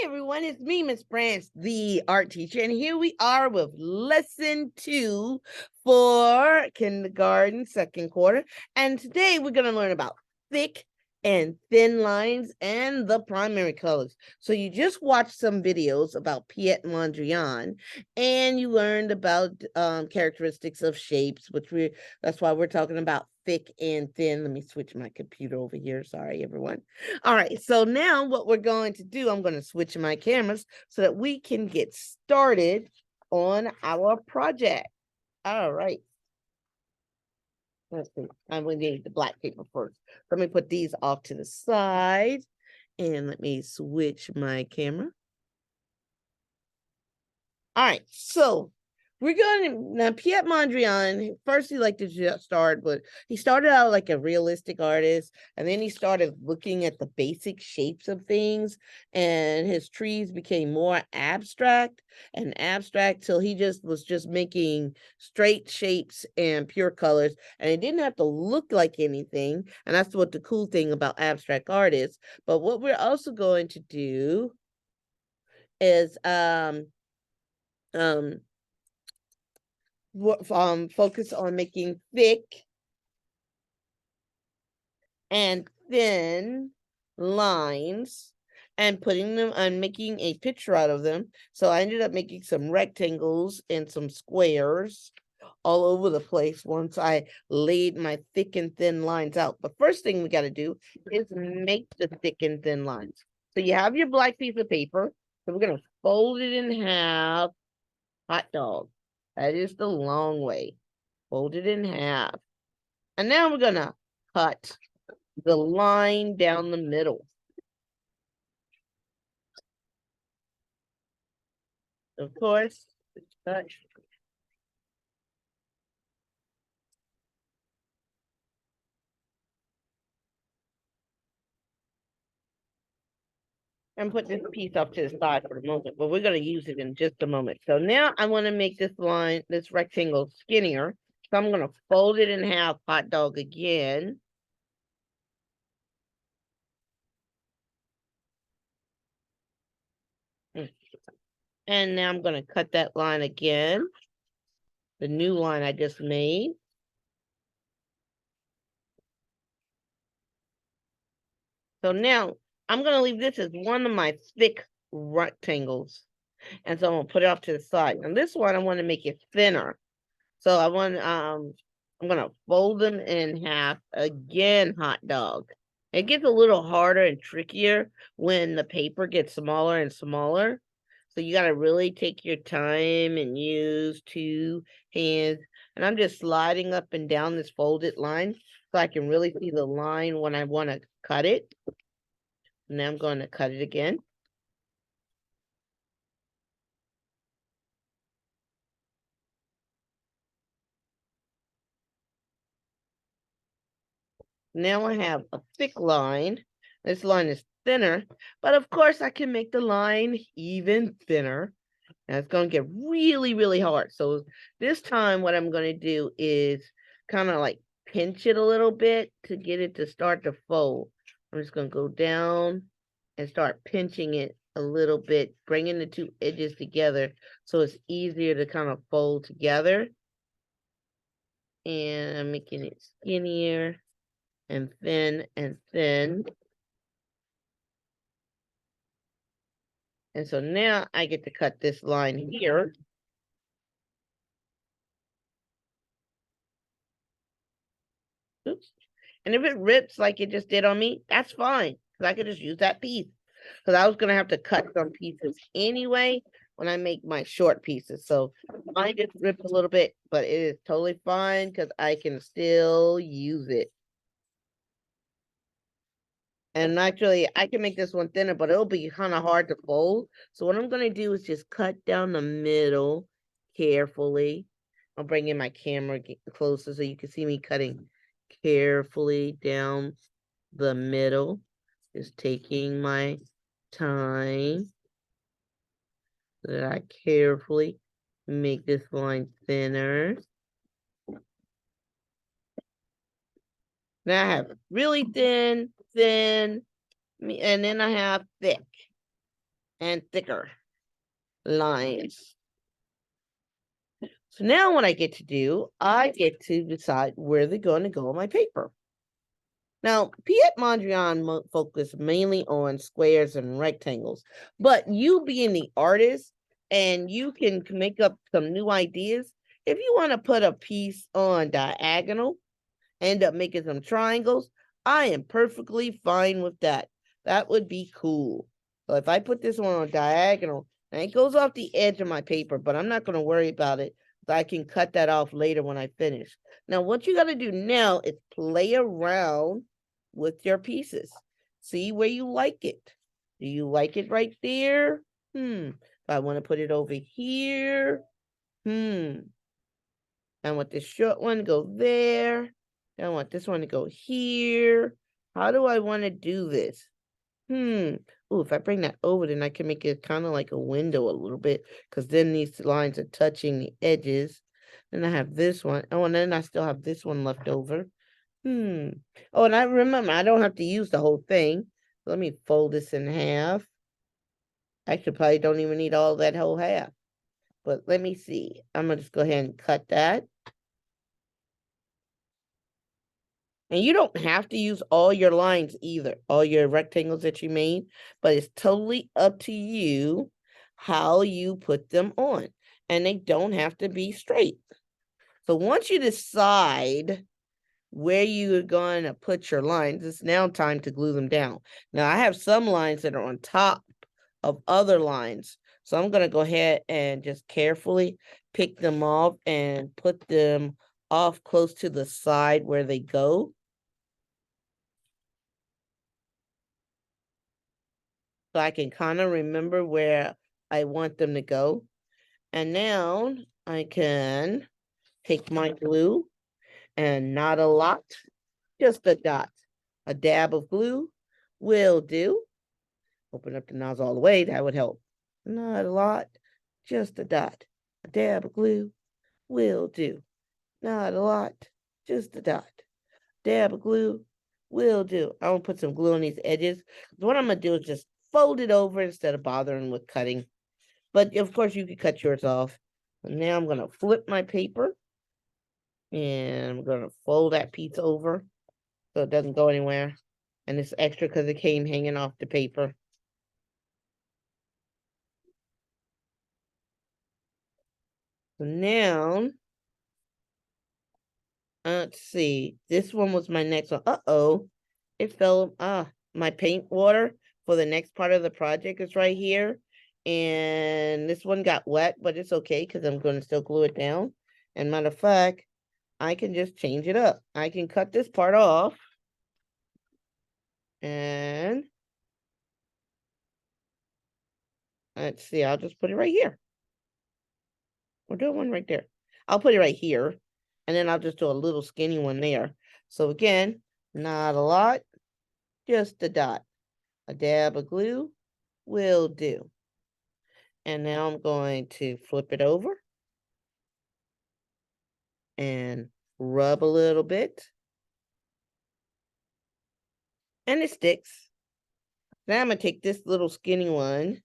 everyone, it's me, Miss Branch, the art teacher, and here we are with lesson 2 for kindergarten, second quarter. And today we're going to learn about thick and thin lines and the primary colors. So you just watched some videos about Piet Mondrian, and you learned about characteristics of shapes, that's why we're talking about thick and thin. Let me switch my computer over here. Sorry, everyone. All right, so now what we're going to do, I'm going to switch my cameras so that we can get started on our project. All right. Let's see. I'm going to need the black paper first. Let me put these off to the side and let me switch my camera. All right, so we're going to now Piet Mondrian. First, he liked to start, but he started out like a realistic artist, and then he started looking at the basic shapes of things, and his trees became more abstract and abstract till he was just making straight shapes and pure colors, and it didn't have to look like anything. And that's what the cool thing about abstract art is. But what we're also going to do is um focus on making thick and thin lines and putting them and making a picture out of them. So I ended up making some rectangles and some squares all over the place once I laid my thick and thin lines out. But first thing we got to do is make the thick and thin lines. So you have your black piece of paper. So we're going to fold it in half. Hot dog. That is the long way. Fold it in half. And now we're going to cut the line down the middle. Of course, cut. And put this piece off to the side for the moment, but we're going to use it in just a moment. So now I want to make this line, this rectangle skinnier. So I'm going to fold it in half, hot dog again. And now I'm going to cut that line again. The new line I just made. So now I'm going to leave this as one of my thick rectangles. And so I'm going to put it off to the side. And this one, I want to make it thinner. So I'm going to fold them in half again, hot dog. It gets a little harder and trickier when the paper gets smaller and smaller. So you got to really take your time and use 2 hands. And I'm just sliding up and down this folded line so I can really see the line when I want to cut it. Now I'm going to cut it again. Now I have a thick line. This line is thinner, but of course I can make the line even thinner. And it's going to get really, really hard. So this time what I'm going to do is kind of like pinch it a little bit to get it to start to fold. I'm just going to go down and start pinching it a little bit, bringing the 2 edges together so it's easier to kind of fold together. And I'm making it skinnier and thin and thin. And so now I get to cut this line here. Oops. And if it rips like it just did on me, that's fine. Because I could just use that piece. Because I was going to have to cut some pieces anyway when I make my short pieces. So mine just ripped a little bit, but it is totally fine because I can still use it. And actually, I can make this one thinner, but it'll be kind of hard to fold. So what I'm going to do is just cut down the middle carefully. I'll bring in my camera closer so you can see me cutting carefully down the middle. Just taking my time so that I carefully make this line thinner. Now I have really thin, and then I have thick. and thicker lines. So now what I get to do, I get to decide where they're going to go on my paper. Now, Piet Mondrian focused mainly on squares and rectangles, but you being the artist and you can make up some new ideas. If you want to put a piece on diagonal, end up making some triangles, I am perfectly fine with that. That would be cool. So if I put this one on diagonal, and it goes off the edge of my paper, but I'm not going to worry about it. I can cut that off later when I finish. Now, what you got to do now is play around with your pieces. See where you like it. Do you like it right there? If I want to put it over here. I want this short one to go there. I want this one to go here. How do I want to do this? Oh, if I bring that over, then I can make it kind of like a window a little bit, because then these lines are touching the edges. Then I have this one. Oh, and then I still have this one left over. Oh, and I remember I don't have to use the whole thing. Let me fold this in half. Actually, probably don't even need all that whole half. But let me see. I'm going to just go ahead and cut that. And you don't have to use all your lines either, all your rectangles that you made, but it's totally up to you how you put them on. And they don't have to be straight. So once you decide where you're going to put your lines, it's now time to glue them down. Now, I have some lines that are on top of other lines. So I'm going to go ahead and just carefully pick them off and put them off close to the side where they go. So I can kind of remember where I want them to go. And now I can take my glue, and not a lot, just a dot. A dab of glue will do. Open up the nozzle all the way, that would help. Not a lot, just a dot. A dab of glue will do. Not a lot, just a dot. Dab of glue will do. I'm gonna put some glue on these edges. What I'm gonna do is just fold it over instead of bothering with cutting. But of course you can cut yours off. And now I'm gonna flip my paper, and I'm gonna fold that piece over so it doesn't go anywhere. And it's extra because it came hanging off the paper. So now, let's see. This one was my next one. Uh-oh. It fell. My paint water for the next part of the project is right here. And this one got wet, but it's okay because I'm going to still glue it down. And matter of fact, I can just change it up. I can cut this part off. And let's see, I'll just put it right here. We'll do one right there. I'll put it right here. And then I'll just do a little skinny one there. So again, not a lot, just a dot. A dab of glue will do. And now I'm going to flip it over and rub a little bit. And it sticks. Now I'm going to take this little skinny one,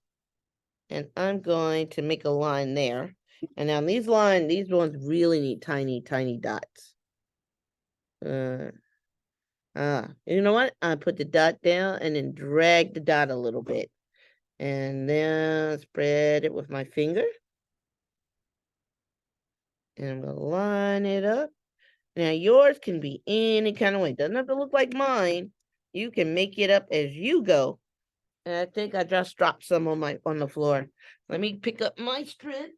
and I'm going to make a line there. And now these ones really need tiny, tiny dots. You know what? I put the dot down and then drag the dot a little bit. And then spread it with my finger. And I'm going to line it up. Now yours can be any kind of way. Doesn't have to look like mine. You can make it up as you go. And I think I just dropped some on the floor. Let me pick up my strips.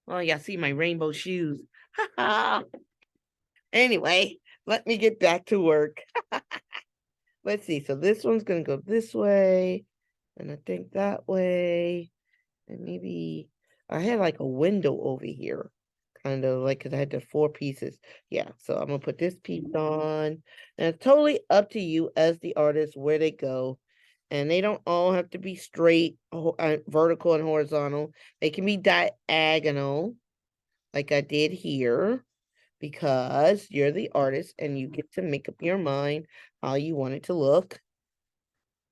Oh, yeah, see my rainbow shoes. Anyway, let me get back to work. Let's see. So this one's going to go this way. And I think that way. And maybe I had like a window over here. Kind of like, because I had the 4 pieces. Yeah, so I'm going to put this piece on. And it's totally up to you as the artist where they go. And they don't all have to be straight, vertical and horizontal. They can be diagonal, like I did here, because you're the artist and you get to make up your mind how you want it to look.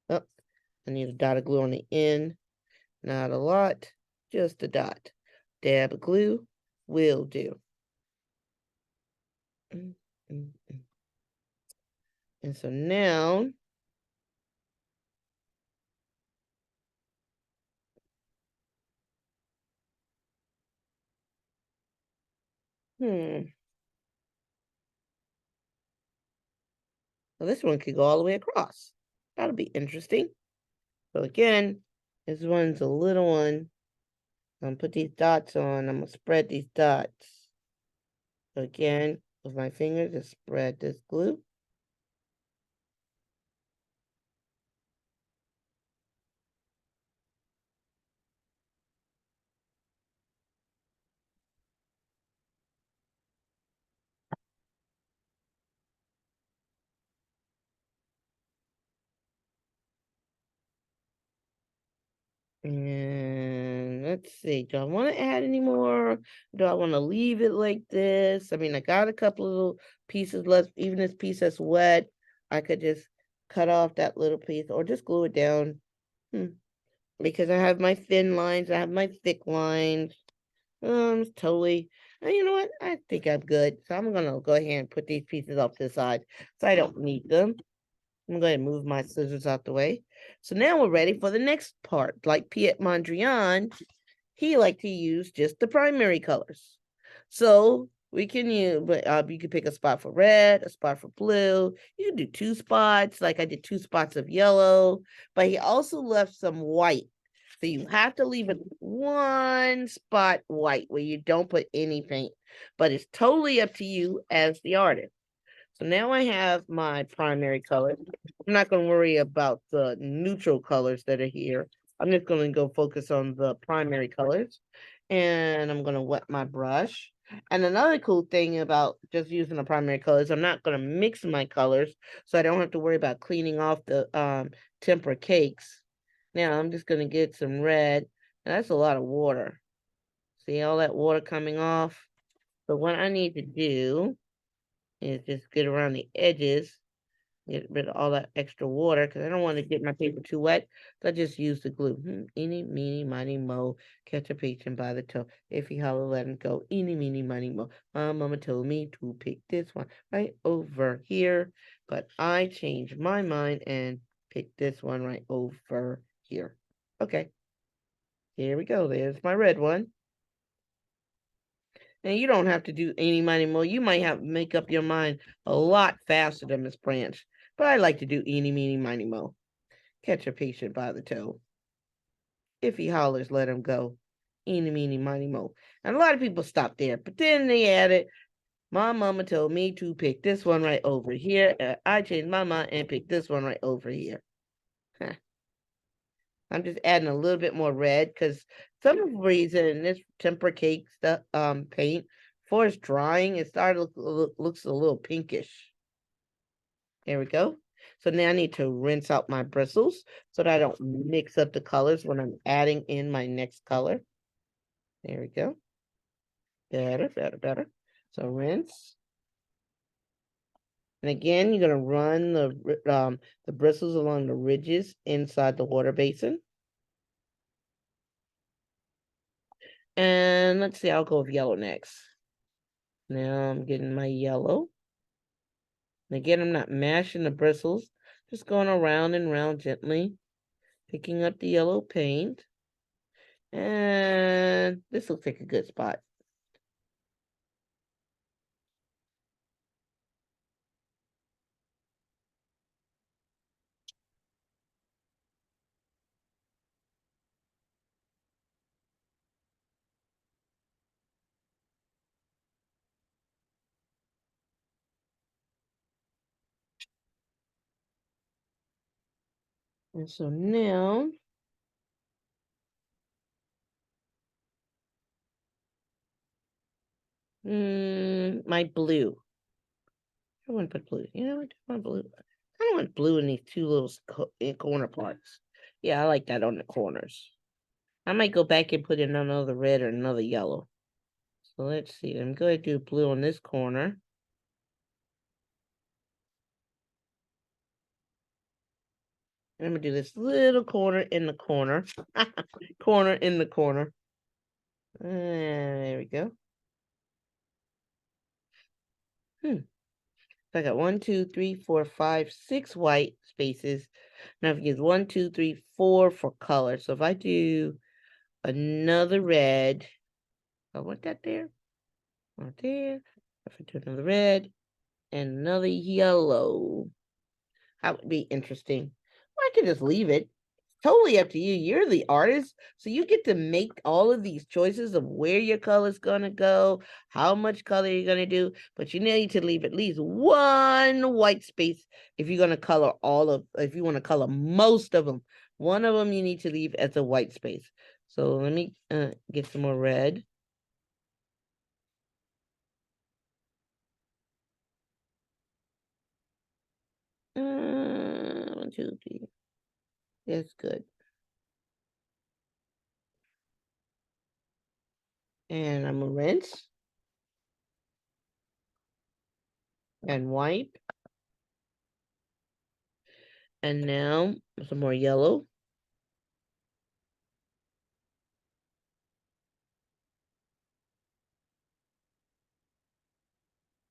Oh, I need a dot of glue on the end. Not a lot, just a dot. Dab of glue will do. Mm, mm, mm. And so now, well, this one could go all the way across. That'll be interesting. So again, this one's a little one. I'm gonna put these dots on. I'm gonna spread these dots. So again, with my finger, just spread this glue. And let's see, do I want to add any more? Do I want to leave it like this? I mean, I got a couple of little pieces left. Even this piece that's wet, I could just cut off that little piece or just glue it down. Because I have my thin lines, I have my thick lines. Totally. And you know what? I think I'm good. So I'm gonna go ahead and put these pieces off to the side. So I don't need them. I'm going to move my scissors out the way. So now we're ready for the next part. Like Piet Mondrian, he liked to use just the primary colors. So we can use, but you can pick a spot for red, a spot for blue. You can do 2 spots, like I did 2 spots of yellow. But he also left some white. So you have to leave it 1 spot white where you don't put any paint. But it's totally up to you as the artist. So now I have my primary colors. I'm not going to worry about the neutral colors that are here. I'm just going to go focus on the primary colors. And I'm going to wet my brush. And another cool thing about just using the primary colors, I'm not going to mix my colors, so I don't have to worry about cleaning off the tempera cakes. Now I'm just going to get some red. And that's a lot of water. See all that water coming off? So what I need to do is just get around the edges, get rid of all that extra water because I don't want to get my paper too wet. So I just use the glue. Eeny, meeny, miny, mo, catch a patient by the toe. If he holler, let him go. Eeny, meeny, miny, mo. My mama told me to pick this one right over here, but I changed my mind and picked this one right over here. Okay, here we go. There's my red one. And you don't have to do any money more. You might have to make up your mind a lot faster than Miss Branch. But I like to do eeny, meeny, miny, mo. Catch a patient by the toe. If he hollers, let him go. Eeny, meeny, miny, mo. And a lot of people stop there. But then they added, my mama told me to pick this one right over here. I changed my mind and picked this one right over here. I'm just adding a little bit more red because some reason this temper cake stuff paint before it's drying it started looks a little pinkish. There we go. So now I need to rinse out my bristles so that I don't mix up the colors when I'm adding in my next color. There we go. Better, better, better. So rinse. And again, you're gonna run the bristles along the ridges inside the water basin. And let's see, I'll go with yellow next. Now I'm getting my yellow. And again, I'm not mashing the bristles, just going around and around gently, picking up the yellow paint. And this looks like a good spot. And so now, my blue. I want to put blue. You know, I want blue. I don't want blue in these two little corner parts. Yeah, I like that on the corners. I might go back and put in another red or another yellow. So let's see. I'm going to do blue on this corner. I'm gonna do this little corner in the corner. Corner in the corner. There we go. So I got 1, 2, 3, 4, 5, 6 white spaces. Now I've used 1, 2, 3, 4 for color. So if I do another red, I want that there, right there. If I do another red and another yellow, that would be interesting. Or I could just leave it. Totally up to you. You're the artist, so you get to make all of these choices of where your color's gonna go, how much color you're gonna do, but you need to leave at least one white space if you're gonna color if you want to color most of them. One of them you need to leave as a white space. So let me get some more red. One, two, three. That's good. And I'm gonna rinse and wipe. And now some more yellow.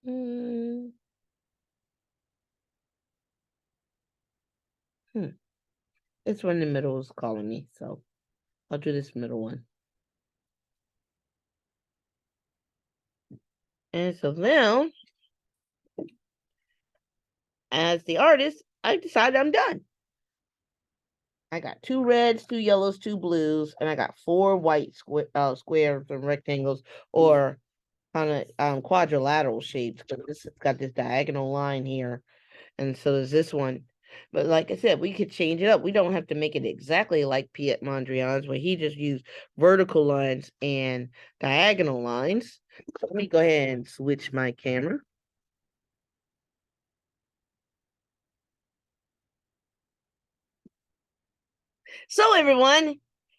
Mm. This one in the middle is calling me, so I'll do this middle one. And so now, as the artist, I decided I'm done. I got 2 reds, 2 yellows, 2 blues, and I got 4 white squares and rectangles, or kind of quadrilateral shapes. But this has got this diagonal line here, and so there's this one. But like I said, we could change it up. We don't have to make it exactly like Piet Mondrian's, where he just used vertical lines and diagonal lines. So let me go ahead and switch my camera. So everyone,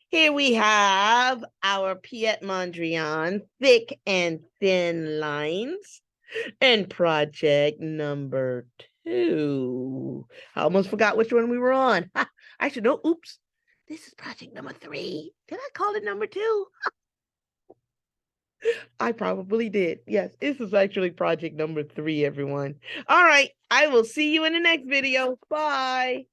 here we have our Piet Mondrian thick and thin lines and project number 2. I almost forgot which one we were on. I should know. Oops. This is project number 3. Did I call it number 2? I probably did. Yes, this is actually project number 3, everyone. All right. I will see you in the next video. Bye.